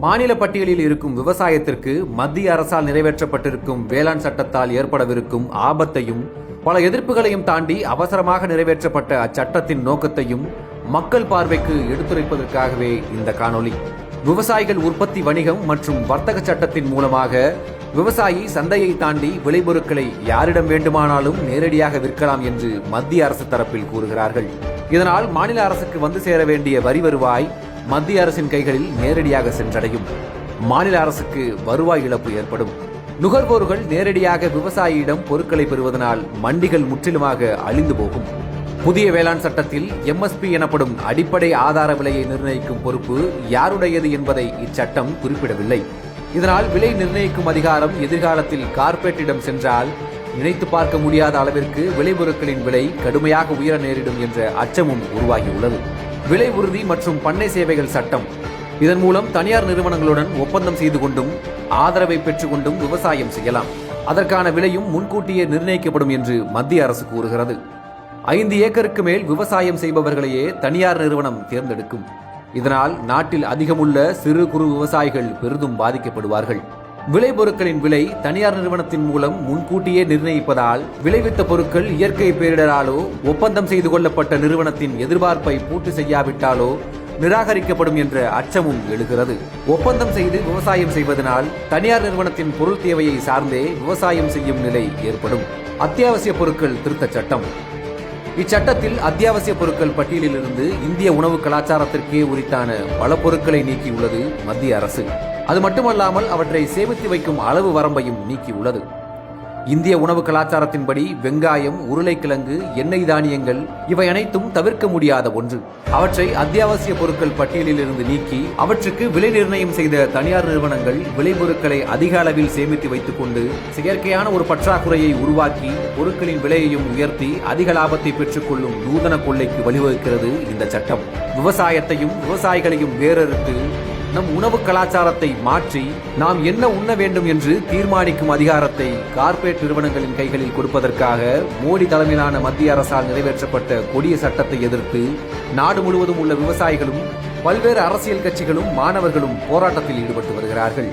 மாநில பட்டியலில் இருக்கும் விவசாயத்திற்கு மத்திய அரசால் நிறைவேற்றப்பட்டிருக்கும் வேளாண் சட்டத்தால் ஏற்படவிருக்கும் ஆபத்தையும் பல எதிர்ப்புகளையும் தாண்டி அவசரமாக நிறைவேற்றப்பட்ட அச்சட்டத்தின் நோக்கத்தையும் மக்கள் பார்வைக்கு எடுத்துரைப்பதற்காகவே இந்த காணொளி. விவசாயிகள் உற்பத்தி வணிகம் மற்றும் வர்த்தக சட்டத்தின் மூலமாக விவசாயி சந்தையை தாண்டி விளைபொருட்களை யாரிடம் வேண்டுமானாலும் நேரடியாக விற்கலாம் என்று மத்திய அரசு தரப்பில் கூறுகிறார்கள். இதனால் மாநில அரசுக்கு வந்து சேர வேண்டிய வரி வருவாய் மத்திய அரசின் கைகளில் நேரடியாக சென்றடையும். மாநில அரசுக்கு வருவாய் இழப்பு ஏற்படும். நுகர்வோர்கள் நேரடியாக விவசாயியிடம் பொருட்களை பெறுவதனால் மண்டிகள் முற்றிலுமாக அழிந்து போகும். புதிய வேளாண் சட்டத்தில் எம்எஸ்பி எனப்படும் அடிப்படை ஆதார விலையை நிர்ணயிக்கும் பொறுப்பு யாருடையது என்பதை இச்சட்டம் குறிப்பிடவில்லை. இதனால் விலை நிர்ணயிக்கும் அதிகாரம் எதிர்காலத்தில் கார்ப்பரேட்டிடம் சென்றால் நினைத்து பார்க்க முடியாத அளவிற்கு விளைபொருட்களின் விலை கடுமையாக உயர நேரிடும் என்ற அச்சமும் உருவாகியுள்ளது. விலை உறுதி மற்றும் பண்ணை சேவைகள் சட்டம். இதன் மூலம் தனியார் நிறுவனங்களுடன் ஒப்பந்தம் செய்து கொண்டும் ஆதரவை பெற்றுக் கொண்டும் விவசாயம் செய்யலாம். அதற்கான விலையும் முன்கூட்டியே நிர்ணயிக்கப்படும் என்று மத்திய அரசு கூறுகிறது. 5 ஏக்கருக்கு மேல் விவசாயம் செய்பவர்களையே தனியார் நிறுவனம் தேர்ந்தெடுக்கும். இதனால் நாட்டில் அதிகமுள்ள சிறு குறு விவசாயிகள் பெரிதும் பாதிக்கப்படுவார்கள். விளைபொருட்களின் விலை தனியார் நிறுவனத்தின் மூலம் முன்கூட்டியே நிர்ணயிப்பதால் விளைவித்த பொருட்கள் இயற்கை பேரிடராலோ ஒப்பந்தம் செய்து கொள்ளப்பட்ட நிறுவனத்தின் எதிர்பார்ப்பை பூர்த்தி செய்யாவிட்டாலோ நிராகரிக்கப்படும் என்ற அச்சமும் எழுகிறது. ஒப்பந்தம் செய்து விவசாயம் செய்வதனால் தனியார் நிறுவனத்தின் பொருள் தேவையை சார்ந்தே விவசாயம் செய்யும் நிலை ஏற்படும். அத்தியாவசிய பொருட்கள் திருத்தச் சட்டம். இச்சட்டத்தில் அத்தியாவசிய பொருட்கள் பட்டியலில் இருந்து இந்திய உணவு கலாச்சாரத்திற்கே உரித்தான பல பொருட்களை நீக்கியுள்ளது மத்திய அரசு. அது மட்டுமல்லாமல் அவற்றை சேமித்து வைக்கும் அளவு வரம்பையும் நீக்கியுள்ளது. இந்திய உணவு கலாச்சாரத்தின்படி வெங்காயம், உருளைக்கிழங்கு, எண்ணெய் தானியங்கள் இவை அனைத்தும் தவிர்க்க முடியாத ஒன்று. அவற்றை அத்தியாவசிய பொருட்கள் பட்டியலில் இருந்து நீக்கி அவற்றுக்கு விலை நிர்ணயம் செய்த தனியார் நிறுவனங்கள் விளைபொருட்களை அதிக அளவில் சேமித்து வைத்துக் கொண்டு செயற்கையான ஒரு பற்றாக்குறையை உருவாக்கி பொருட்களின் விலையையும் உயர்த்தி அதிக லாபத்தை பெற்றுக் கொள்ளும் நூதன கொள்ளைக்கு வழிவகுக்கிறது இந்த சட்டம். விவசாயத்தையும் விவசாயிகளையும் வேறறுத்து நம் உணவு கலாச்சாரத்தை மாற்றி நாம் என்ன உண்ண வேண்டும் என்று தீர்மானிக்கும் அதிகாரத்தை கார்ப்பரேட் நிறுவனங்களின் கைகளில் கொடுப்பதற்காக மோடி தலைமையிலான மத்திய அரசால் நிறைவேற்றப்பட்ட கொடிய சட்டத்தை எதிர்த்து நாடு முழுவதும் உள்ள விவசாயிகளும் பல்வேறு அரசியல் கட்சிகளும் மாணவர்களும் போராட்டத்தில் ஈடுபட்டு வருகிறார்கள்.